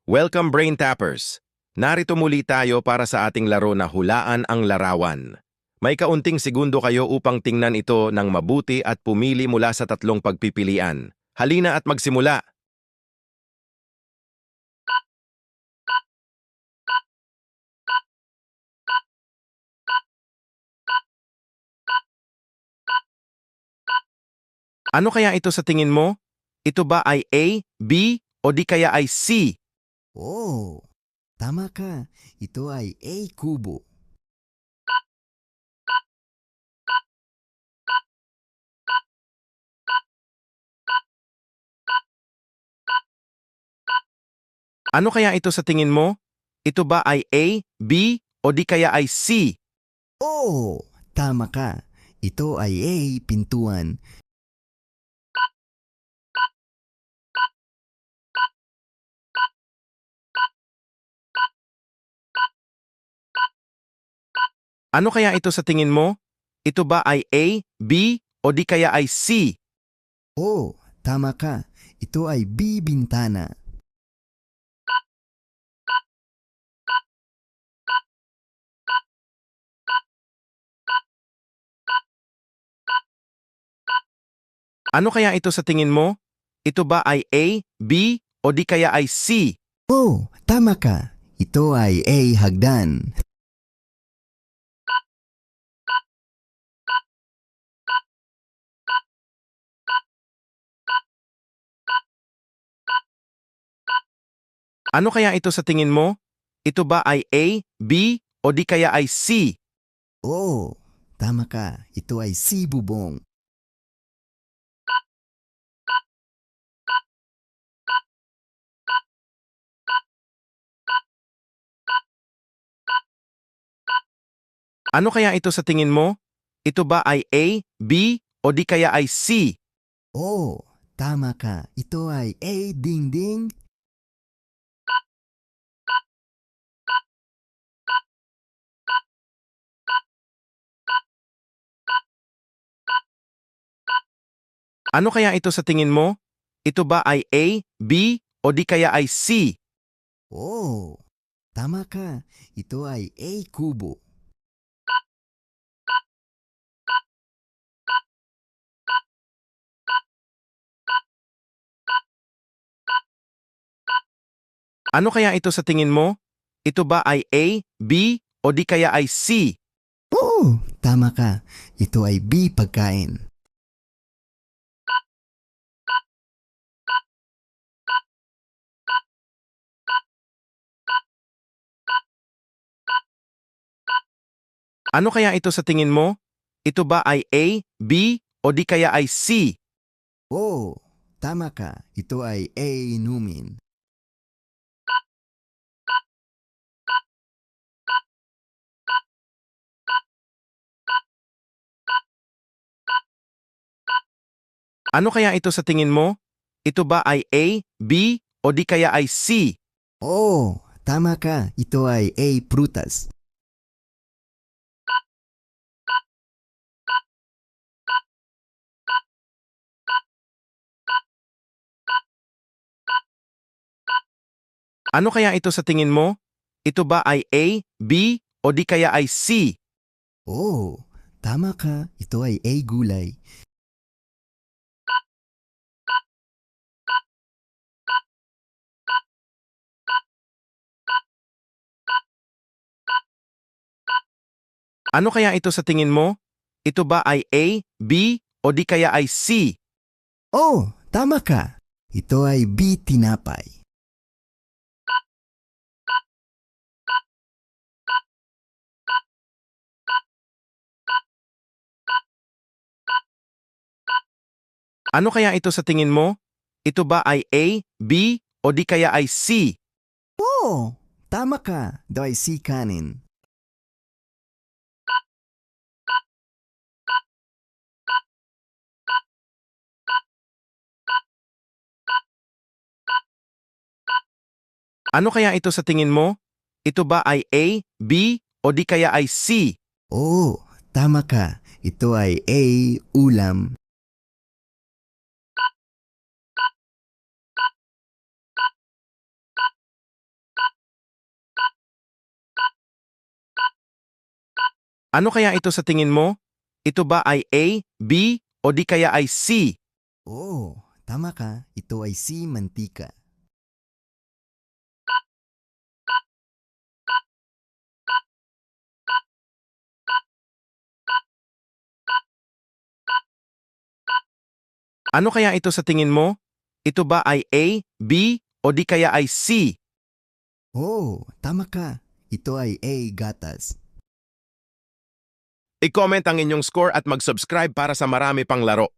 Welcome Brain Tappers! Narito muli tayo para sa ating laro na hulaan ang larawan. May kaunting segundo kayo upang tingnan ito ng mabuti at pumili mula sa tatlong pagpipilian. Halina at magsimula! Ano kaya ito sa tingin mo? Ito ba ay A, B, o di kaya ay C? Oh, tama ka. Ito ay A kubo. Ano kaya ito sa tingin mo? Ito ba ay A, B, o di kaya ay C? Oh, tama ka. Ito ay A pintuan. Ano kaya ito sa tingin mo? Ito ba ay A, B, o di kaya ay C? Oh, tama ka. Ito ay B bintana. Ano kaya ito sa tingin mo? Ito ba ay A, B, o di kaya ay C? Oh, tama ka. Ito ay A hagdan. Ano kaya ito sa tingin mo? Ito ba ay A, B, o di kaya ay C? Oh, tama ka. Ito ay C bubong. Ano kaya ito sa tingin mo? Ito ba ay A, B, o di kaya ay C? Oh, tama ka. Ito ay A dingding. Ano kaya ito sa tingin mo? Ito ba ay A, B, o di kaya ay C? Oh, tama ka. Ito ay A kubo. Ano kaya ito sa tingin mo? Ito ba ay A, B, o di kaya ay C? Oh, tama ka. Ito ay B pagkain. Ano kaya ito sa tingin mo? Ito ba ay A, B, o di kaya ay C? Oh, tama ka. Ito ay A inumin. Ano kaya ito sa tingin mo? Ito ba ay A, B, o di kaya ay C? Oh, tama ka. Ito ay A prutas. Ano kaya ito sa tingin mo? Ito ba ay A, B, o di kaya ay C? Oh, tama ka. Ito ay A gulay. Ano kaya ito sa tingin mo? Ito ba ay A, B, o di kaya ay C? Oh, tama ka. Ito ay B tinapay. Ano kaya ito sa tingin mo? Ito ba ay A, B, o di kaya ay C? Oh, tama ka. Ito ay C kanin. Ano kaya ito sa tingin mo? Ito ba ay A, B, o di kaya ay C? Oh, tama ka. Ito ay A ulam. Ano kaya ito sa tingin mo? Ito ba ay A, B, o di kaya ay C? Oh, tama ka. Ito ay si mantika. Ano kaya ito sa tingin mo? Ito ba ay A, B, o di kaya ay C? Oh, tama ka. Ito ay A, gatas. I-comment ang inyong score at mag-subscribe para sa marami pang laro.